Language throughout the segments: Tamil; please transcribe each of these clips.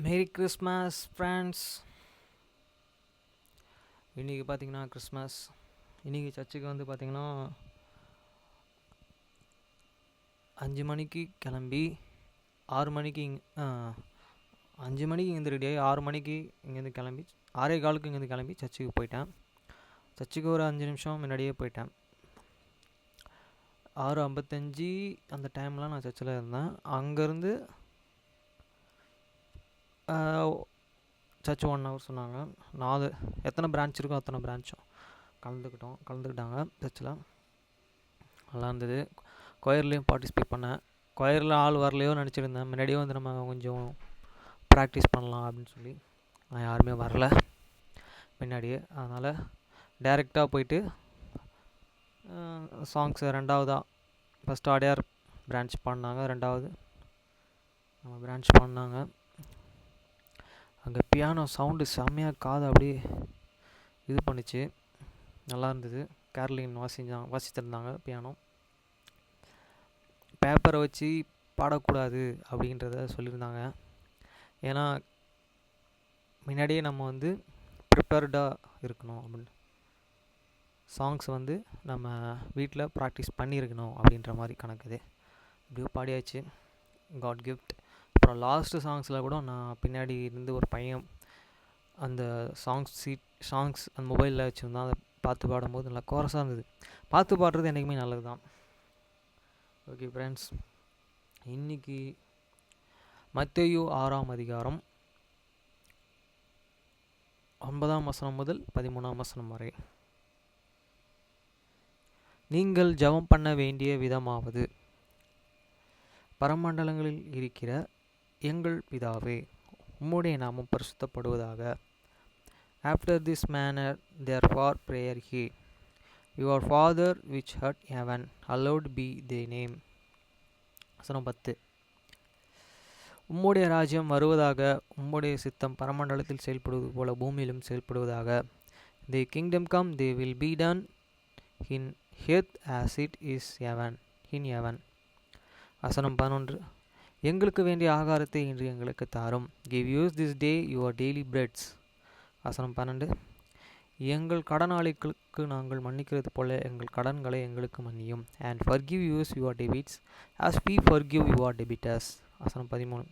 Merry Christmas friends. இன்றைக்கி பார்த்தீங்கன்னா கிறிஸ்மஸ். இன்றைக்கி சர்ச்சுக்கு வந்து பார்த்திங்கன்னா 5 மணிக்கு கிளம்பி 6 மணிக்கு 5 மணிக்கு இங்கேருந்து ரெடி ஆகி 6 மணிக்கு இங்கேருந்து கிளம்பி 6:15 இங்கேருந்து கிளம்பி சர்ச்சுக்கு போயிட்டேன். சர்ச்சுக்கு ஒரு 5 நிமிஷம் முன்னாடியே போயிட்டேன். 6:55 அந்த டைம்லாம் நான் சர்ச்சில் இருந்தேன். அங்கேருந்து சர்ச் 1 ஹவர் சொன்னாங்க. 4 எத்தனை பிரான்ச் இருக்கோ அத்தனை பிரான்ச்சும் கலந்துக்கிட்டாங்க சர்ச்சில். நல்லா இருந்தது. கொயர்லேயும் பார்ட்டிசிபேட் பண்ணேன். கொயரில் ஆள் வரலையோ நினச்சிருந்தேன். முன்னாடியே வந்து நம்ம கொஞ்சம் ப்ராக்டிஸ் பண்ணலாம் அப்படின்னு சொல்லி யாருமே வரல முன்னாடியே. அதனால் டைரெக்டாக போயிட்டு சாங்ஸை ஃபஸ்ட்டு அடையார் பிரான்ச் பாடினாங்க, 2வது நம்ம பிரான்ச் பாடினாங்க. அங்கே பியானோ சவுண்டு செம்மையாக காதை அப்படியே இது பண்ணிச்சு. நல்லா இருந்தது. கேர்லின் வாசித்திருந்தாங்க பியானோ. பேப்பரை வச்சு பாடக்கூடாது அப்படின்றத சொல்லியிருந்தாங்க. ஏன்னா முன்னாடியே நம்ம வந்து ப்ரிப்பேர்டாக இருக்கணும் அப்படின்னு, சாங்ஸ் வந்து நம்ம வீட்டில் ப்ராக்டிஸ் பண்ணியிருக்கணும் அப்படின்ற மாதிரி கணக்குது. இப்படியோ பாடியாச்சு, காட் கிஃப்ட். அப்புறம் லாஸ்ட்டு சாங்ஸில் கூட நான் பின்னாடி இருந்து ஒரு பையன் அந்த சாங்ஸ் அந்த மொபைலில் வச்சுருந்தான். அதை பார்த்து பாடும்போது நல்லா கோரஸாக இருந்தது. பார்த்து பாடுறது என்றைக்குமே நல்லது தான். ஓகே ஃப்ரெண்ட்ஸ், இன்றைக்கி மத்தேயு 6ஆம் அதிகாரம் 9ஆம் வசனம் முதல் 13ஆம் வசனம் வரை. நீங்கள் ஜெபம் பண்ண வேண்டிய விதமாவது: பரமண்டலங்களில் இருக்கிற எங்கள் பிதாவே, உம்முடைய நாமம் பரிசுத்தப்படுவதாக. After this manner therefore prayer he, your Father which art in heaven, hallowed be thy name. வசனம் 10. உம்முடைய ராஜ்யம் வருவதாக, உம்முடைய சித்தம் பரமண்டலத்தில் செயல்படுவது போல பூமியிலும் செயல்படுவதாக. தி kingdom come, they will be done in earth as it is in heaven. வசனம் 11. எங்களுக்கு வேண்டிய ஆகாரத்தை இன்று எங்களுக்கு தாரும். give us this day your daily breads. வசனம் 12. எங்கள் கடனாளிகளுக்கு நாங்கள் மன்னிக்கிறது போல எங்கள் கடன்களை எங்களுக்கு மன்னியும். and forgive us your debts as we forgive your debtors. வசனம் 13.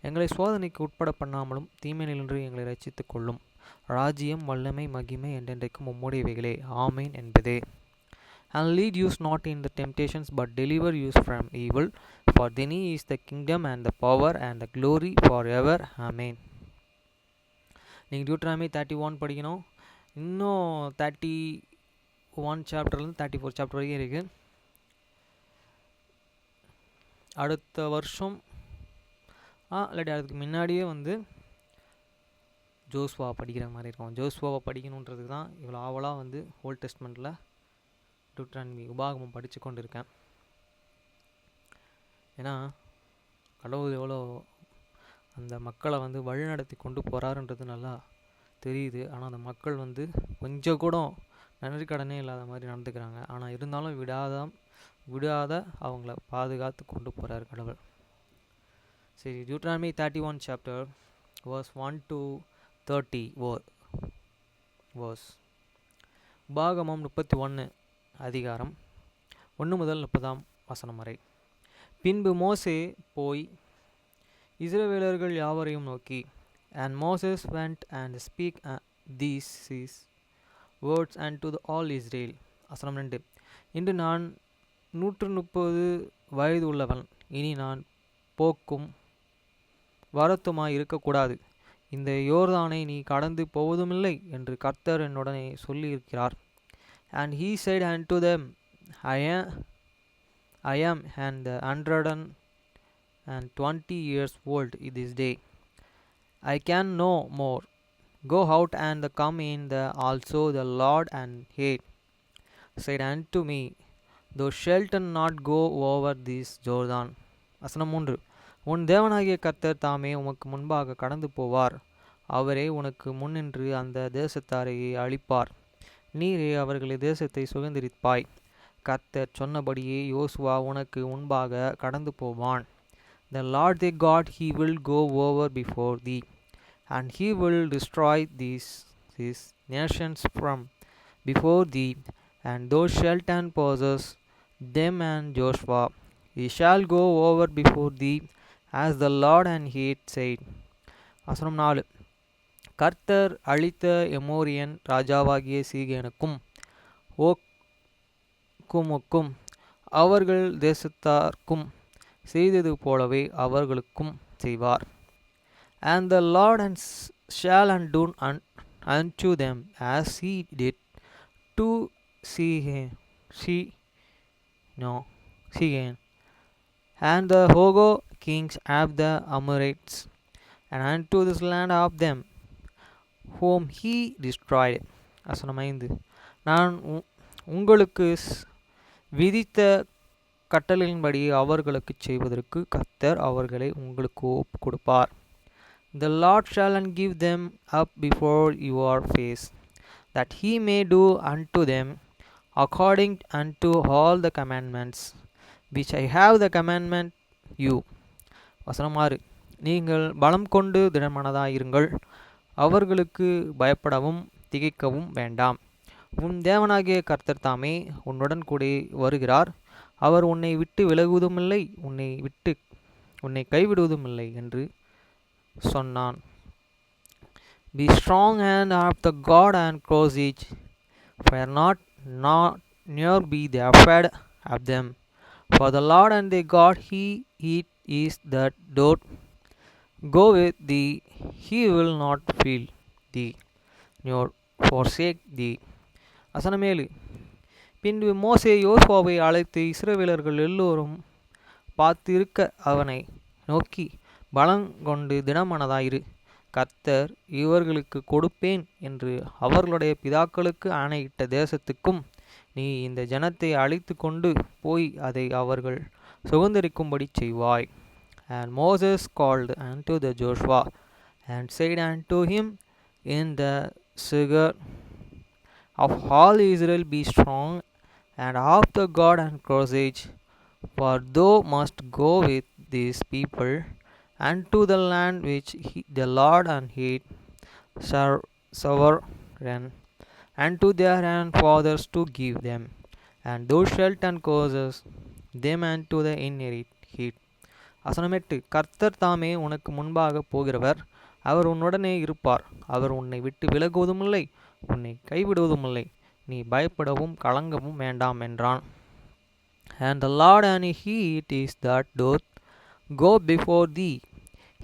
எங்களை சோதனைக்கு உட்பட பண்ணாமலும் தீமையினின்று எங்களை ரட்சித்துக் கொள்ளும். ராஜ்யம், வல்லமை, மகிமை என்றென்றைக்கும் உம்முடையவைகளே, ஆமேன் என்பதே. and lead us not in the temptations, but deliver us from evil. For thine is the kingdom and the power and the glory forever. Amen. நீங்கள் டியூட்ரானமி 31 படிக்கணும். இன்னும் 31 சாப்டர்லேருந்து 34 சாப்டர் வரைக்கும் இருக்குது. அடுத்த வருஷம் இல்லாட்டி அதுக்கு முன்னாடியே வந்து ஜோஸ்வா படிக்கிற மாதிரி இருக்கும். ஜோஸ்வாவை படிக்கணுன்றதுக்கு தான் இவ்வளோ ஆவலாக வந்து ஓல்ட் டெஸ்ட்மெண்ட்டில் டியூட்ரானமி உபாகமம் படித்து கொண்டு இருக்கேன். ஏன்னா கடவுள் எவ்வளோ அந்த மக்களை வந்து வழிநடத்தி கொண்டு போகிறாருன்றது நல்லா தெரியுது. ஆனால் அந்த மக்கள் வந்து கொஞ்சம் கூட நன்றி கடனே இல்லாத மாதிரி நடந்துக்கிறாங்க. ஆனால் இருந்தாலும் விடாத அவங்கள பாதுகாத்து கொண்டு போகிறார் கடவுள். சரி, Deuteronomy 31 chapter verse 1 to 30 verse. உபாகமம் 31 அதிகாரம் 1 முதல் 30ஆம் வசனம் வரை. பின்பு மோசே போய் இஸ்ரவேலர்கள் யாவரையும் நோக்கி, and Moses went and speak these words unto all Israel. வசனம் 2. இன்று நான் 130 வயது உள்ளவன், இனி நான் போக்கும் வரத்துமாய் இருக்கக்கூடாது. இந்த யோர்தானை நீ கடந்து போவதுமில்லை என்று கர்த்தர் என்னுடனே சொல்லியிருக்கிறார். and he said unto them, I am and 120 years old this day. I can no more go out and come in. Also the Lord and he said unto me, thou shalt not go over this Jordan. வசனம் 3. உன் தேவனாகிய கர்த்தர் தாமே உமக்கு முன்பாக கடந்து போவார். அவரே உனக்கு முன்னின்று அந்த தேசத்தாரை அழிப்பார். நீரே அவர்களே தேசத்தை சுதந்தரிப்பாய். கர்த்தர் சொன்னபடியே யோசுவா உனக்கு முன்பாக கடந்து போவான். The Lord thy God, he will go over before thee and he will destroy these nations from before thee, and thou shalt and possess them. And Joshua, he shall go over before thee, as the Lord and he said. வசனம் 4. கர்த்தர் அழித்த எமோரியன் ராஜாவாகிய சீகேனுக்கும் ஓக்குமுக்கும் அவர்கள் தேசத்தார்க்கும் செய்தது போலவே அவர்களுக்கும் செய்வார். And the Lord shall undo unto them as he did to Sihon and the Hogo kings of the Amorites, and unto this land of them whom he destroyed. வசனம் 5. நான் உங்களுக்கு விதித்த கட்டளையின்படி அவர்களுக்குச் செய்வதற்கு கர்த்தர் அவர்களை உங்களுக்கு ஒப்புக் கொடுப்பார். The Lord shall give them up before your face, that he may do unto them according unto all the commandments which I have the commandment you. வசனம் 6. நீங்கள் பலம் கொண்டு திடமனதாயிருங்கள், அவர்களுக்கு பயப்படவும் திகைக்கவும் வேண்டாம். உன் தேவனாகிய கர்த்தர் தாமே உன்னுடன் கூட வருகிறார், அவர் உன்னை விட்டு விலகுவதுமில்லை, உன்னை கைவிடுவதுமில்லை என்று சொன்னான். Be strong and of the God and courage, fear not, nor be they afraid of them. For the Lord and the God it is that doth go with thee, he will not fail thee, nor forsake thee. வசனம் 7. பின்பு மோசே யோசுவாவை அழைத்து இஸ்ரவேலர்கள் எல்லோரும் பார்த்திருக்க அவனை நோக்கி, பலங்கொண்டு திடமனதாயிரு, கர்த்தர் இவர்களுக்கு கொடுப்பேன் என்று அவர்களுடைய பிதாக்களுக்கு ஆணையிட்ட தேசத்துக்கும் நீ இந்த ஜனத்தை அழைத்து கொண்டு போய் அதை அவர்கள் சுதந்தரிக்கும்படி செய்வாய். And Moses called unto the Joshua and said unto him in the sight of all Israel, be strong and of the God and courage, for thou must go with these people unto the land which the Lord and he sovereign unto their fathers to give them, and thou shalt and causes them unto the inherit. வசனம் 8. கர்த்தர் தாமே உனக்கு முன்பாக போகிறவர், அவர் உன்னுடனே இருப்பார், அவர் உன்னை விட்டு விலகுவதுமில்லை, உன்னை கைவிடுவதுமில்லை, நீ பயப்படவும் கலங்கவும் வேண்டாம் என்றான். And the Lord and he it is that doth go before thee,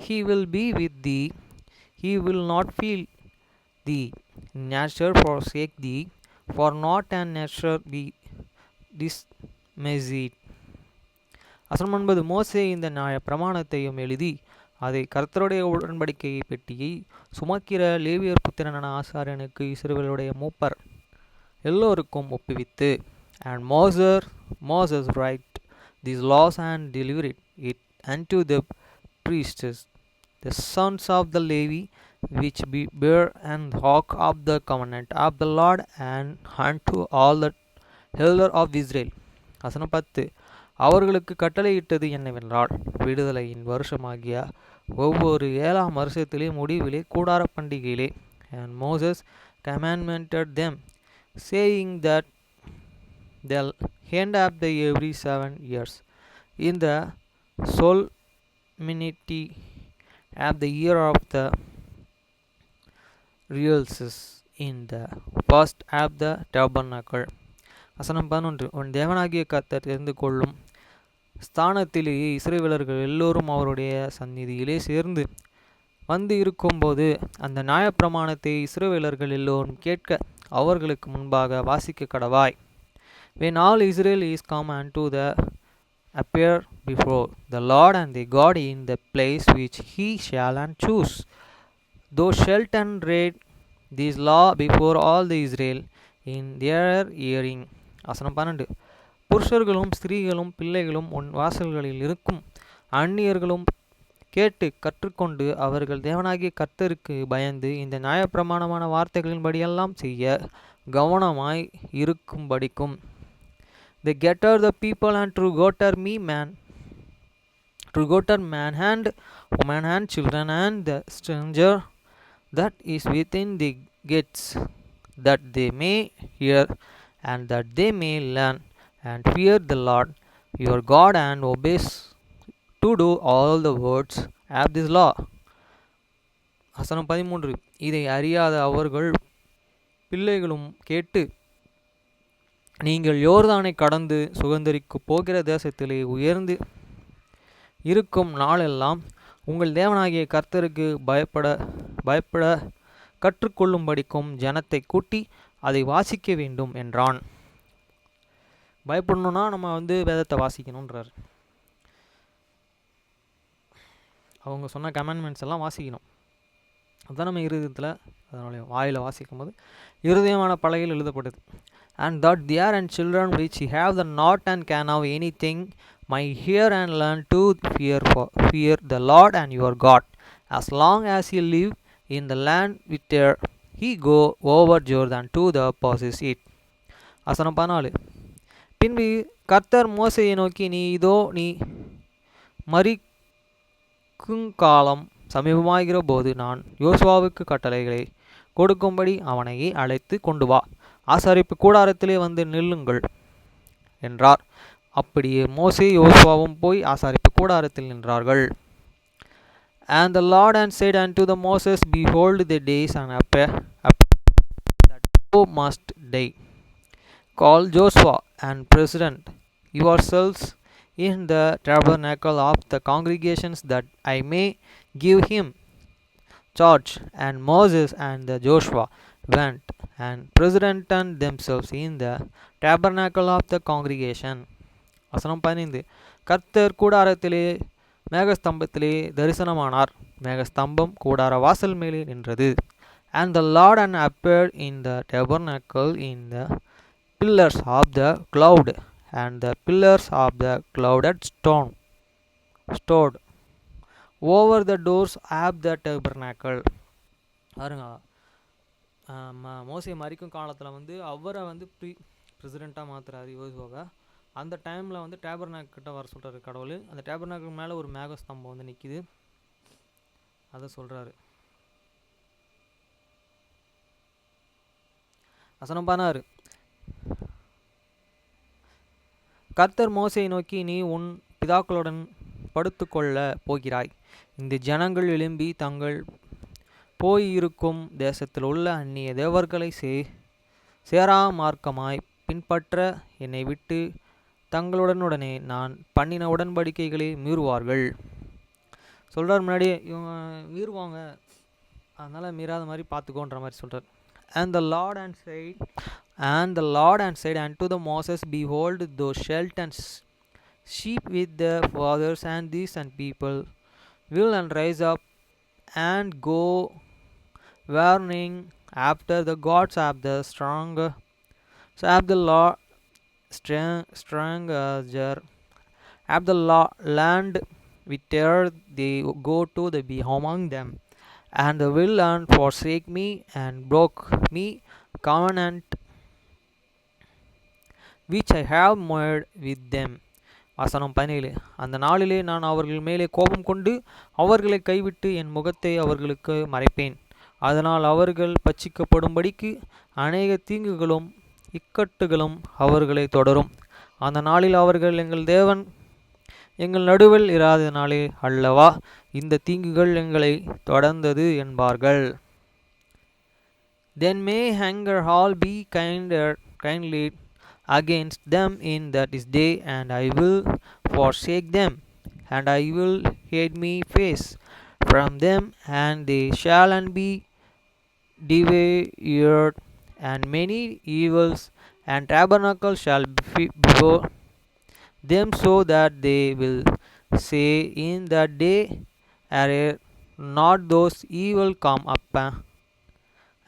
he will be with thee, he will not fail thee, neither forsake thee, for not and neither be dismayed. வசனம் 9. மோசே இந்த நியாய பிரமாணத்தையும் எழுதி அதை கர்த்தருடைய உடன்படிக்கை பெட்டியை சுமக்கிற லேவியர் புத்திரனான ஆசாரியனுக்கு இஸ்ரவேலுடைய மூப்பர் எல்லோருக்கும் ஒப்புவித்து, and Moses write these laws and delivered it unto the priests, the sons of the Levi, which bear and walk of the covenant of the Lord, and unto all the elder of Israel. வசனம் 10. அவர்களுக்கு கட்டளையிட்டது என்னவென்றால், விடுதலையின் வருஷமாகிய ஒவ்வொரு 7ஆம் வருஷத்திலே முடிவிலே கூடார பண்டிகையிலே, and Moses commanded them, saying that the end of the every 7 years, in the solemnity of the year of the rehearsals, in the first of the tabernacle. வசனம் 11. உன் தேவனாகிய கர்த்தர் தெரிந்து கொள்ளும் ஸ்தானத்திலேயே இஸ்ரவேலர்கள் எல்லோரும் அவருடைய சந்நிதியிலே சேர்ந்து வந்து இருக்கும்போது அந்த நியாயப்பிரமாணத்தை இஸ்ரவேலர்கள் எல்லோரும் கேட்க அவர்களுக்கு முன்பாக வாசிக்க கடவாய். When all Israel is come unto the appear before the Lord and the God in the place which he shall and choose, thou shalt and read this law before all the Israel in their hearing. வசனம் 12. புருஷர்களும் ஸ்திரீகளும் பிள்ளைகளும் உன் வாசல்களில் இருக்கும் அந்நியர்களும் கேட்டு கற்றுக்கொண்டு அவர்கள் தேவனாகிய கர்த்தருக்கு பயந்து இந்த நியாயப்பிரமாணமான வார்த்தைகளின்படியெல்லாம் செய்ய கவனமாய் இருக்கும்படிக்கும். They gather the people and to gather man and woman and children and the stranger that is within the gates, that they may hear and that they may learn and fear the Lord your God and obey to do all the words of this law. வசனம் 13. இதை அறியாத அவர்கள் பிள்ளைகளும் கேட்டு, நீங்கள் யோர்தானை கடந்து சுதந்தரிக்கப் போகிற தேசத்திலே உயர்ந்து இருக்கும் நாளெல்லாம் உங்கள் தேவனாகிய கர்த்தருக்கு பயப்பட கற்றுக்கொள்ளும்படிக்கும் ஜனத்தை கூட்டி அதை வாசிக்க வேண்டும் என்றான். பயப்படணுன்னா நம்ம வேதத்தை வாசிக்கணுன்றார். அவங்க சொன்ன கமாண்ட்மெண்ட்ஸ் எல்லாம் வாசிக்கணும். அதுதான் நம்ம இருதயத்தில், அதனுடைய வாயில் வாசிக்கும் போது இருதயமான பலகையில் எழுதப்பட்டது. And that there and children which have the not and can have anything might hear and learn to fear the Lord and your God, as long as he live in the land whither he go over Jordan to the possess it. வசனம் 14. பின்பு கர்த்தர் மோசேயை நோக்கி, நீ மரிக்குங்காலம் சமீபமாகிற போது நான் யோசுவாவுக்கு கட்டளைகளை கொடுக்கும்படி அவனை அழைத்து கொண்டு வா, ஆசாரிப்பு கூடாரத்திலே வந்து நில்லுங்கள் என்றார். அப்படியே மோசே யோசுவாவும் போய் ஆசாரிப்பு கூடாரத்தில் நின்றார்கள். And the Lord and said unto the Moses, behold, the days and appear that thou must die. Call Joshua and present yourselves in the tabernacle of the congregations, that I may give him charge. And Moses and the Joshua went and presented themselves in the tabernacle of the congregation. வசனம் 15. கர்த்தர் கூடாரத்திலே மேகஸ்தம்பத்திலே தரிசனமானார். மேகஸ்தம்பம் கூடார வாசல் மேலே நின்றது. And the Lord appeared in the tabernacle in the pillars of the cloud, and the pillars of the cloud had stood over the doors of the tabernacle. பாருங்க, மோசே மரிக்கும் காலத்தில் அவரை பிரசிடெண்ட்டாக மாற்றுறாரு யோசுவாவை. அந்த டைமில் டேபர்நாக் கிட்ட வர சொல்கிறாரு கடவுள். அந்த டேபர்நாக்கு மேலே ஒரு மேகஸ்தம்பம் நிற்கிது. அதை சொல்கிறாரு. வசனம் 16. கர்த்தர் மோசேயை நோக்கி, நீ உன் பிதாக்களுடன் படுத்துக்கொள்ள போகிறாய். இந்த ஜனங்கள் எழும்பி தங்கள் போயிருக்கும் தேசத்தில் உள்ள அந்நிய தேவர்களை சேராமார்க்கமாய் பின்பற்ற என்னை விட்டு தங்களுடனே நான் பண்ணின உடன்படிக்கைகளை மீறுவார்கள். சொல்கிறார். முன்னாடியே இவங்க மீறுவாங்க, அதனால் மீறாத மாதிரி பார்த்துக்கோன்ற மாதிரி சொல்கிறார். And the Lord said unto the Moses, behold, thou shalt and sheep with their fathers, and these and people will and rise up and go warning after the gods of the stranger of the land whither they go to the be among them, and they will and forsake me and broke me covenant which I have made with them. வசனம் 17. அந்த நாளிலே நான் அவர்கள் மேலே கோபம் கொண்டு அவர்களை கைவிட்டு என் முகத்தை அவர்களுக்கு மறைப்பேன். அதனால் அவர்கள் பட்சிக்கப்படும்படிக்கு அநேக தீங்குகளும் இக்கட்டுகளும் அவர்களை தொடரும். அந்த நாளில் அவர்கள் எங்கள் தேவன் எங்கள் நடுவில் இராத நாளே அல்லவா இந்த தீங்குகள் எங்களை தொடர்ந்தது என்பார்கள். Then may anger all be kindly against them in that is day, and I will forsake them, and I will hide my face from them, and they shall and be devoured, and many evils and tabernacles shall be before them, so that they will say in that day, are not those evil come up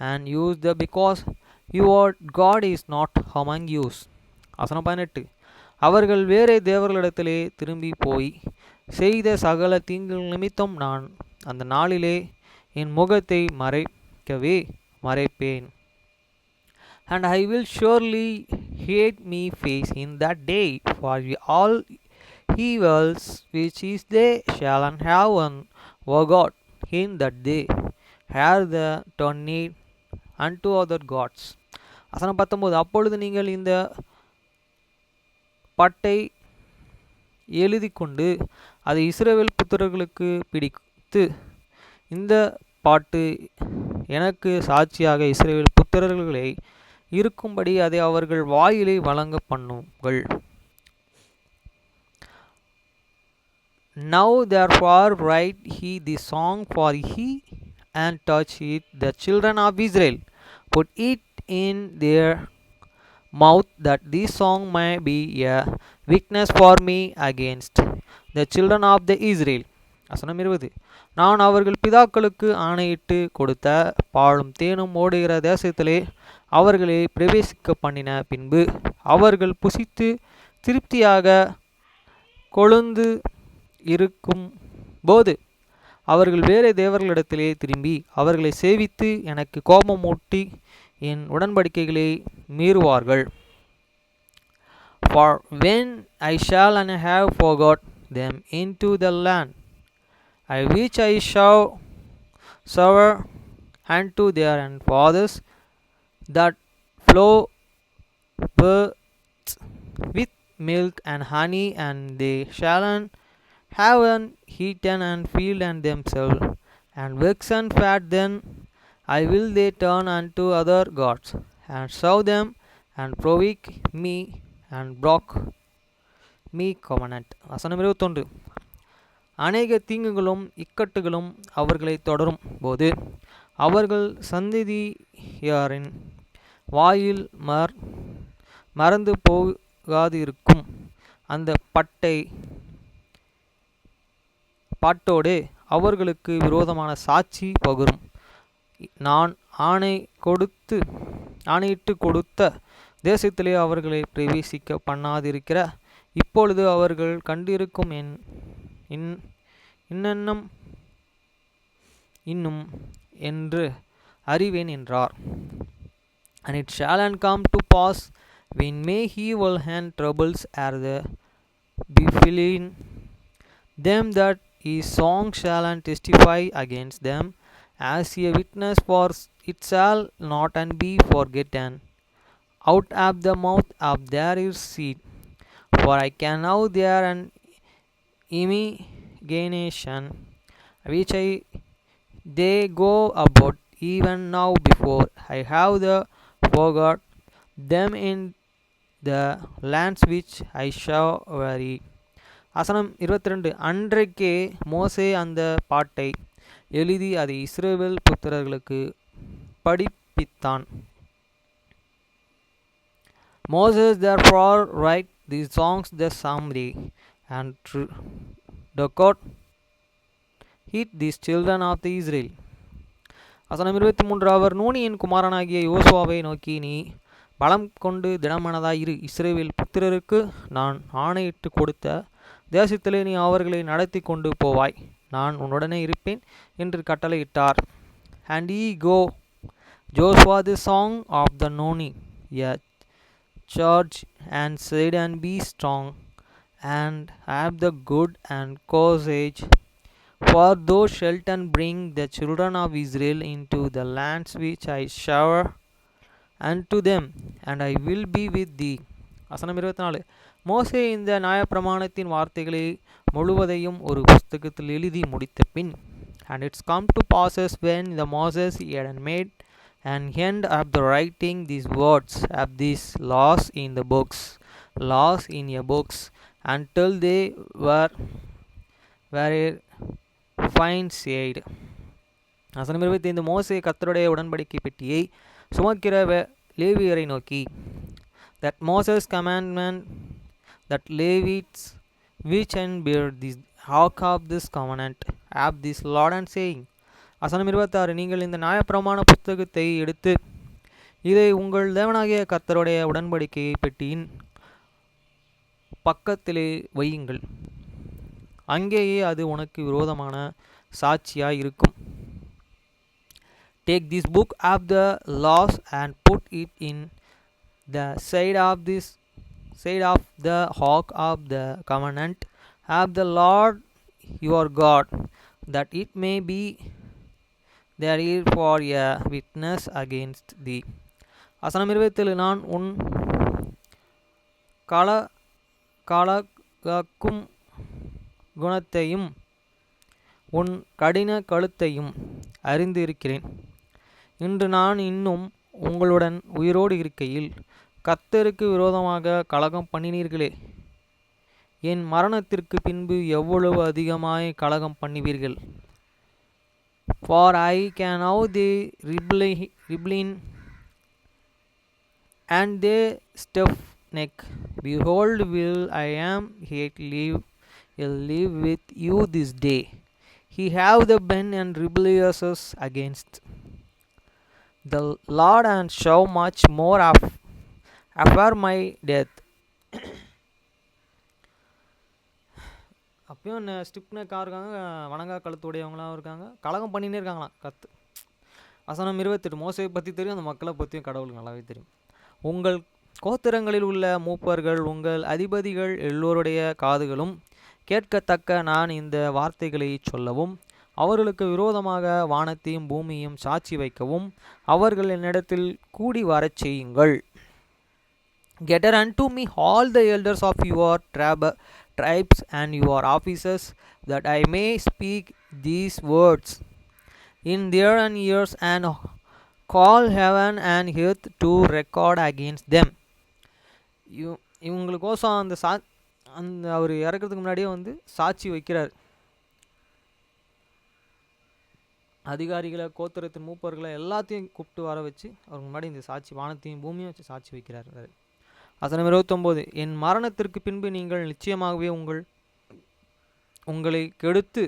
and use the because your God is not among you. வசனம் 18. அவர்கள் வேறே தேவர்களிடத்திலே திரும்பி போய் செய்த சகல தீங்குகள் நிமித்தம் நான் அந்த நாளிலே என் முகத்தை மறைப்பேன். And I will surely hide me face in that day, for all evils which is they shall have one forgot in that day, Here the turn need unto other gods. வசனம் 19. அப்பொழுது நீங்கள் இந்த பாட்டை எழுதி கொண்டு அதை இஸ்ரவேல் புத்திரர்களுக்கு பிடித்து, இந்த பாட்டு எனக்கு சாட்சியாக இஸ்ரவேல் புத்திரர்களை இருக்கும்படி அதை அவர்கள் வாயிலை வழங்க பண்ணுங்கள். Now therefore write he the song for he, and touch it the children of Israel. Put it in their mouth, that this song may be a witness for me against the children of the Israel. வசனம் 20. நான் அவர்கள் பிதாக்களுக்கு ஆணையிட்டு கொடுத்த பாலும் தேனும் ஓடுகிற தேசத்திலே அவர்களை பிரவேசிக்க பண்ணின பின்பு அவர்கள் புசித்து திருப்தியாக கொழுந்து இருக்கும் போது அவர்கள் வேறே தேவர்களிடத்திலே திரும்பி அவர்களை சேவித்து எனக்கு கோபமூட்டி என் உடன்படிக்கைகளை மீறுவார்கள். For when I shall and have forgot them into the land which I shall swear unto their fathers, that flow with milk and honey, and they shall have eaten and filled and themselves and waxen and fat, then I will they turn unto other gods and serve them and provoke me and broke me covenant. வசனம் 21. அநேக தீங்குகளும் இக்கட்டுகளும் அவர்களை தொடரும் போது அவர்கள் சந்ததியாரின் வாயில் மறந்து போகாதிருக்கும் அந்த பாட்டோடு அவர்களுக்கு விரோதமான சாட்சி பகரும். நான் ஆணையிட்டு கொடுத்த தேசத்திலே அவர்களை பிரவேசிக்க பண்ணாதிருக்கிற இப்பொழுது அவர்கள் கண்டிருக்கும் இன்னும் என்று அறிவேன் என்றார். And it shall come to pass, when may evil and troubles are the befallen them, that his song shall testify against them as a witness, for it shall not and be forgotten out of the mouth of their seed. For I can now their an imagination which they go about even now before I have forgot them in the lands which I shall vary. வசனம் 22. அன்றைக்கே மோசே அந்த பாட்டை எழுதி அதை இஸ்ரவேல் புத்திரர்களுக்கு படிப்பித்தான். Moses therefore write these songs the same day, and record it these children of the Israel. வசனம் 23. அவர் நூனியின் குமாரனாகிய யோசுவாவை நோக்கி, நீ பலம் கொண்டு திடமனதாயிரு, இஸ்ரவேல் புத்திரருக்கு நான் ஆணையிட்டு கொடுத்த தேசத்திலே நீ அவர்களை நடத்தி கொண்டு போவாய், நான் உன்னுடனே இருப்பேன் என்று கட்டளையிட்டார். And he go Joshua the song of the Noni, a charge, and said, and be strong and have the good and courage, for thou shalt bring the children of Israel into the lands which I swear unto them, and I will be with thee. வசனம் 24. மோசே இந்த நியாயப்பிரமாணத்தின் வார்த்தைகளை முழுவதையும் ஒரு புஸ்தகத்தில் எழுதி முடித்த பின், and it's come to pass when the Moses had made an end of the writing these words of these laws in a books, until they were fine said. வசனம் 25. மோசே கர்த்தருடைய உடன்படிக்கை பெட்டியை சுமக்கிற லேவியரை நோக்கி, that Moses commandment that Levites which and bear this ark of this covenant of this Lord, and saying. வசனம் 26. நீங்கள் இந்த நியாயப்பிரமாண புத்தகத்தை எடுத்து இதை உங்கள் தேவனாகிய கர்த்தருடைய உடன்படிக்கை பெட்டியின் பக்கத்திலே வையுங்கள், அங்கேயே அது உனக்கு விரோதமான சாட்சியாய் இருக்கும். Take this book of the laws and put it in the side of the ark of the covenant of the Lord your God, that it may be they are here for a witness against thee. வசனம் 27, நான் உன் கல கலக்கும் குணத்தையும் உன் கடின கழுத்தையும் அறிந்து இருக்கிறேன். இன்று நான் இன்னும் உங்களுடன் உயிரோடு இருக்கையில் கர்த்தருக்கு விரோதமாக கலகம் பண்ணினீர்களே, என் மரணத்திற்கு பின்பு எவ்வளவு அதிகமாய் கலகம் பண்ணுவீர்கள். For I can now they rebelling and they stiff neck. Behold, will I am yet live with you this day. He have the been and rebellious against the Lord, and show much more after my death. அப்பயும் ஸ்டிப்னக்காக இருக்காங்க, வணங்கா கழுத்துடையவங்களாகவும் இருக்காங்க, கலகம் பண்ணினே இருக்காங்களாம். வசனம் 28, மோசையை பற்றி தெரியும், அந்த மக்களை பற்றியும் கடவுளுக்கு நல்லாவே தெரியும். உங்கள் கோத்திரங்களில் உள்ள மூப்பர்கள் உங்கள் அதிபதிகள் எல்லோருடைய காதுகளும் கேட்கத்தக்க நான் இந்த வார்த்தைகளை சொல்லவும் அவர்களுக்கு விரோதமாக வானத்தையும் பூமியையும் சாட்சி வைக்கவும் அவர்கள் என்னிடத்தில் கூடி வரச் செய்யுங்கள். Gather unto me all the elders of your tribes and your officers, that I may speak these words in their ears and call heaven and earth to record against them. இவங்களுக்கோசம் அந்த அவர் இறக்கிறதுக்கு முன்னாடியே வந்து சாட்சி வைக்கிறார். அதிகாரிகளை, கோத்திரத்தின் மூப்பர்களை எல்லாத்தையும் கூப்பிட்டு வர வச்சு அவருக்கு முன்னாடி இந்த சாட்சி, வானத்தையும் பூமியும் வச்சு சாட்சி வைக்கிறார். வசனம் 29, என் மரணத்திற்கு பின்பு நீங்கள் நிச்சயமாகவே உங்களை கெடுத்து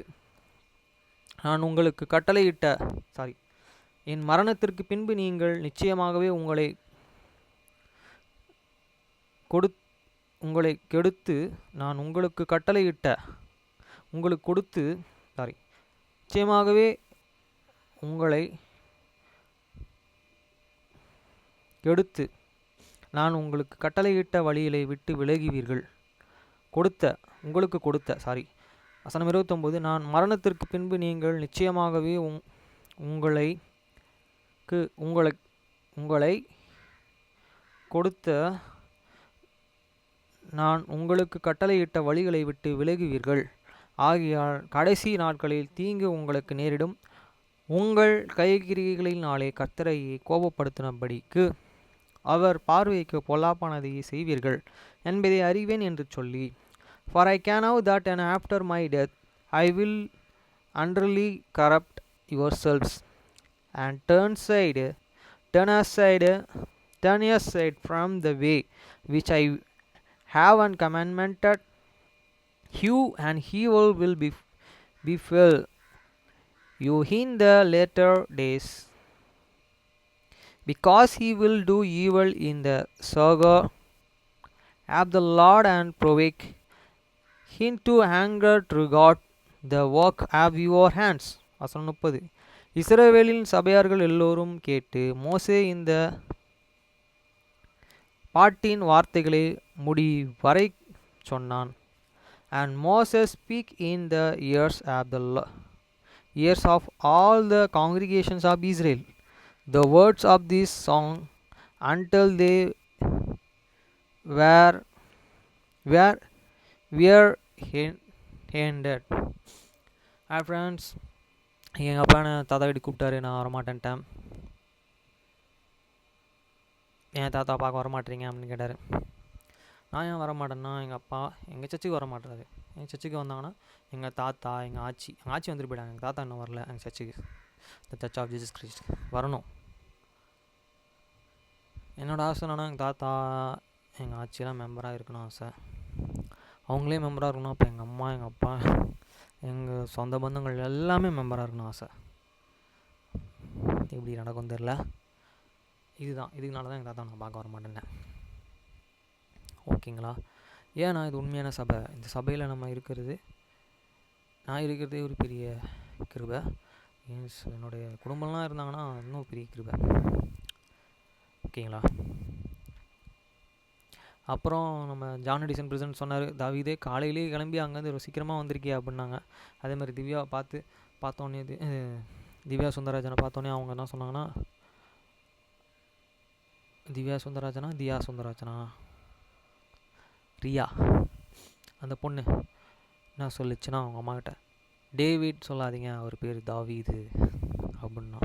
நான் உங்களுக்கு கட்டளையிட்ட என் மரணத்திற்கு பின்பு நீங்கள் நிச்சயமாகவே உங்களை கெடுத்து நான் உங்களுக்கு கட்டளையிட்ட உங்களுக்கு கொடுத்து நிச்சயமாகவே உங்களை கெடுத்து நான் உங்களுக்கு கட்டளையிட்ட வழியிலை விட்டு விலகுவீர்கள். உங்களுக்கு கொடுத்த வசனம் 29, நான் மரணத்திற்கு பின்பு நீங்கள் நிச்சயமாகவே உங்களை கொடுத்த நான் உங்களுக்கு கட்டளையிட்ட வழிகளை விட்டு விலகுவீர்கள். ஆகையால் கடைசி நாட்களில் தீங்கு உங்களுக்கு நேரிடும். உங்கள் கைக்கிரிகளினாலே கர்த்தரை கோபப்படுத்தினபடிக்கு அவர் பார்வைக்கு பொல்லாப்பானதையே செய்வீர்கள் என்பதை அறிவேன் என்று சொல்லி, For I can know that and after my death I will utterly corrupt yourselves and turn aside from the way which I have and commanded you, and evil will befall you in the later days, because he will do evil in the saga of the Lord and provoke him to anger to God the work of your hands. வசனம் 30, இஸ்ரவேலின் சபையார்கள் எல்லோரும் கேட்டு மோசே இந்த பாட்டின் வார்த்தைகளை முடிவரை சொன்னான். And Moses speak in the ears of all the congregations of Israel the words of this song until they were ended. Hi friends, எங்கள் அப்பா தாத்தா வீட்டுக்கு கூப்பிட்டாரு, நான் வரமாட்டேன்ட்டேன். என் தாத்தா பார்க்க வரமாட்டேறீங்க அப்படின்னு கேட்டார். நான் ஏன் வரமாட்டேன்னா, எங்கள் அப்பா எங்கள் சர்ச்சுக்கு வரமாட்டாரு. எங்கள் சர்ச்சுக்கு வந்தாங்கன்னா எங்கள் தாத்தா, எங்கள் ஆச்சி வந்துட்டு போயிட்டாங்க. எங்கள் தாத்தா இன்னும் வரல எங்கள் சர்ச்சுக்கு, the church of Jesus Christ வரணும். என்னோடய ஆசை என்னன்னா, எங்கள் தாத்தா எங்கள் ஆச்சியெல்லாம் மெம்பராக இருக்கணும் ஆசை. அவங்களே மெம்பராக இருக்கணும். அப்போ எங்கள் அம்மா, எங்கள் அப்பா, எங்கள் சொந்த பந்தங்கள் எல்லாமே மெம்பராக இருக்கணும் ஆசை. எப்படி நடக்கும் தெரில. இதுனால தான் எங்கள் தாத்தா நான் பார்க்க வர மாட்டேன்னேன். ஓகேங்களா? ஏன்னா இது உண்மையான சபை. இந்த சபையில் நான் இருக்கிறதே ஒரு பெரிய கிருபை. என்னுடைய குடும்பம்லாம் இருந்தாங்கன்னா இன்னும் பெரிய கிருபை. ஓகேங்களா? அப்புறம் நம்ம ஜான் எடிசன் பிரசிடென்ட் சொன்னார், தாவீதே காலையிலே கிளம்பி அங்கேருந்து சீக்கிரமாக வந்திருக்கியா அப்படின்னாங்க. அதே மாதிரி திவ்யாவை பார்த்தோன்னே திவ்யா சுந்தரராஜனை பார்த்தோன்னே அவங்க என்ன சொன்னாங்கன்னா, திவ்யா சுந்தரராஜனா ரியா அந்த பொண்ணு என்ன சொல்லிச்சுன்னா அவங்க அம்மாக்கிட்ட, டேவிட் சொல்லாதீங்க, அவர் பேர் தாவீது அப்படின்னா.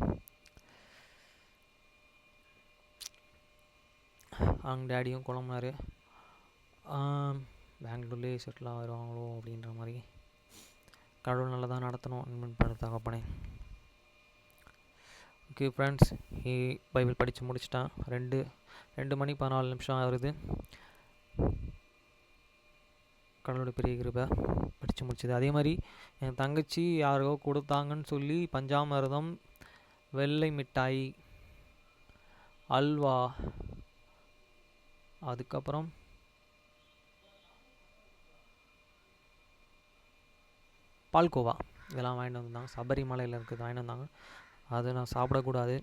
அவங்க டேடியும் குழம்புனாரு, பெங்களூர்லேயே செட்டில் வருவாங்களோ அப்படின்ற மாதிரி. கடவுள் நல்லா தான் நடத்தணும் இன்வென்ட் பண்ண தகப்பனே. ஓகே ஃப்ரெண்ட்ஸ், பைபிள் படித்து முடிச்சிட்டேன். 2 மணி 14 நிமிஷம் ஆகுது. கடவுளோட பெரிய கிருபை படித்து முடிச்சது. அதே மாதிரி என் தங்கச்சி யாரோ கொடுத்தாங்கன்னு சொல்லி பஞ்சாமிர்தம், வெள்ளை மிட்டாய், அல்வா, அதுக்கப்புறம் பால்கோவா இதெல்லாம் வாங்கிட்டு வந்தாங்க. சபரிமலையில் இருக்கிறது வாங்கிட்டு வந்தாங்க. அதை நான் சாப்பிடக்கூடாது.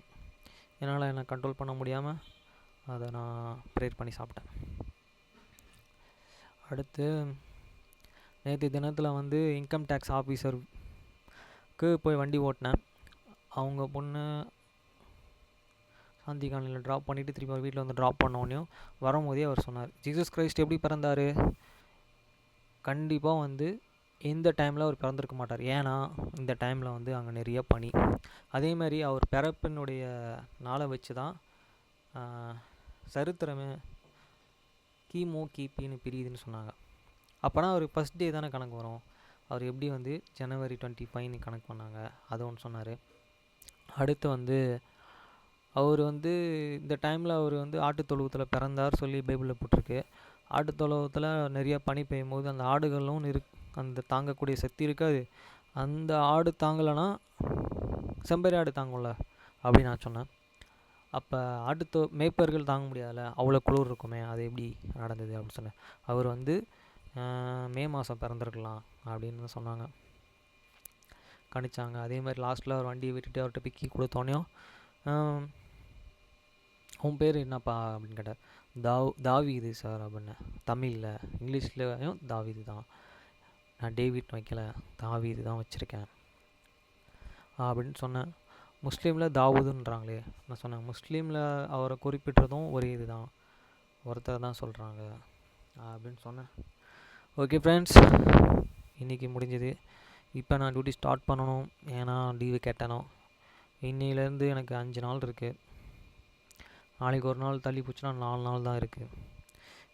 என்னால் என்னை கண்ட்ரோல் பண்ண முடியாமல் அதை நான் ப்ரேயர் பண்ணி சாப்பிட்டேன். அடுத்து நேற்று தினத்தில் வந்து இன்கம் டேக்ஸ் ஆஃபீஸருக்கு போய் வண்டி ஓட்டினேன். அவங்க பொண்ணு சாந்தி காலனியில் ட்ராப் பண்ணிவிட்டு திருப்பி அவர் வீட்டில் வந்து ட்ராப் பண்ணோடனையும் வரும்போதே அவர் சொன்னார், ஜீசஸ் கிரைஸ்ட் எப்படி பிறந்தார்? கண்டிப்பாக வந்து இந்த டைமில் அவர் பிறந்திருக்க மாட்டார். ஏன்னா இந்த டைமில் வந்து அங்கே நிறைய பனி. அதேமாதிரி அவர் பிறப்பினுடைய நாளை வச்சு தான் சரித்திரமே கிமு கிபின்னு பிரியுதுன்னு சொன்னாங்க. அப்போனா அவர் ஃபஸ்ட் டே தானே கணக்கு வரும். அவர் எப்படி வந்து ஜனவரி 25 கணக்கு பண்ணாங்க, அது ஒன்று சொன்னார். அடுத்து வந்து அவர் வந்து இந்த டைமில் அவர் வந்து ஆட்டுத்தொழுவத்தில் பிறந்தார் சொல்லி பைபிளில் போட்டிருக்கு. ஆட்டுத்தொழுவத்தில் நிறைய பனி பெய்யும் போது அந்த ஆடுகளும் அந்த தாங்கக்கூடிய சக்தி இருக்காது. அந்த ஆடு தாங்கலைன்னா செம்பரி ஆடு தாங்கும்ல அப்படின்னு நான் சொன்னேன். அப்போ மேய்ப்பர்கள் தாங்க முடியாதுல்ல, அவ்வளோ குளிர் இருக்குமே, அது எப்படி நடந்தது அப்படின்னு சொன்னேன். அவர் வந்து மே மாதம் பிறந்திருக்கலாம் அப்படின்னு சொன்னாங்க, கணிச்சாங்க. அதே மாதிரி லாஸ்ட்டில் அவர் வண்டியை விட்டுட்டு அவர்கிட்ட பிக்கி கொடுத்தோன்னையும் உன் பேர் என்னப்பா அப்படின்னு கேட்டார். தாவீது சார் அப்படின்னு. தமிழில், இங்கிலீஷ்லையும் தாவீது தான், நான் டேவிட் வைக்கல, தாவீது தான் வச்சுருக்கேன் அப்படின்னு சொன்னேன். முஸ்லீமில் தாவூதுன்றாங்களே, நான் சொன்னேன் முஸ்லீமில் அவரை குறிப்பிட்டதும் ஒரே இது தான், ஒருத்தர் தான் சொல்கிறாங்க அப்படின்னு சொன்னேன். ஓகே ஃப்ரெண்ட்ஸ், இன்றைக்கி முடிஞ்சது. இப்போ நான் டியூட்டி ஸ்டார்ட் பண்ணணும், ஏன்னா லீவு கேட்டணும். இன்னையிலேருந்து எனக்கு 5 நாள் இருக்குது. நாளைக்கு ஒரு நாள் தள்ளி போச்சுன்னா 4 நாள் தான் இருக்குது.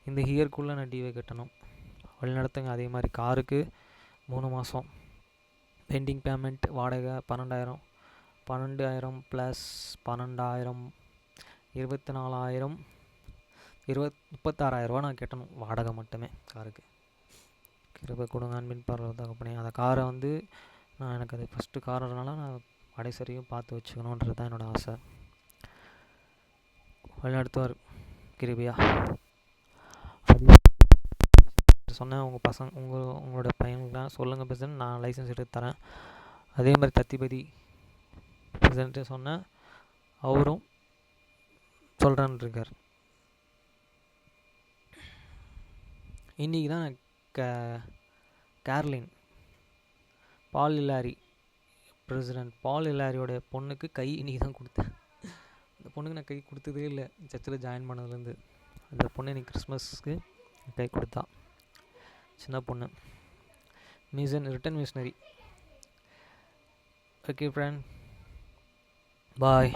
இந்த இயர்க்குள்ளே நான் டிவி கட்டணும். வழிநடத்துங்க. அதே மாதிரி காருக்கு 3 மாதம் பெண்டிங் பேமெண்ட், வாடகை 12,000 ப்ளஸ் 12,000 24,000 36,000 நான் கட்டணும் வாடகை மட்டுமே காருக்கு. கிருபை கொடுங்க அன்பின் பரலோகத்தகப்பனே. அந்த காரை வந்து எனக்கு அது ஃபஸ்ட்டு காரனால நான் கடைசரியும் பார்த்து வச்சுக்கணுன்றது தான் என்னோடய ஆசை. வழிநடத்துவார் கிருபையா. சொன்னேன், உங்களோட பையனுக்குலாம் சொல்லுங்கள் பிரசிடென்ட், நான் லைசன்ஸ் எடுத்து தரேன். அதே மாதிரி தத்திபதி பிரசிடென்ட்டு சொன்னேன், அவரும் சொல்கிறான்னு இருக்கார். இன்றைக்கி தான் கேர்லின் பால் இல்லாரி பிரசிடென்ட் பால் இல்லாரியோட பொண்ணுக்கு கை இன்றைக்கி தான் கொடுத்தேன். அந்த பொண்ணுக்கு நான் கை கொடுத்ததே இல்லை சர்ச்சில் ஜாயின் பண்ணதுலேருந்து. அந்த பொண்ணு இன்றைக்கி கிறிஸ்மஸ்க்கு கை கொடுத்தா, சின்ன பொண்ணு, ரிட்டன் மிஷனரி. ஓகே ஃப்ரெண்ட், பாய்.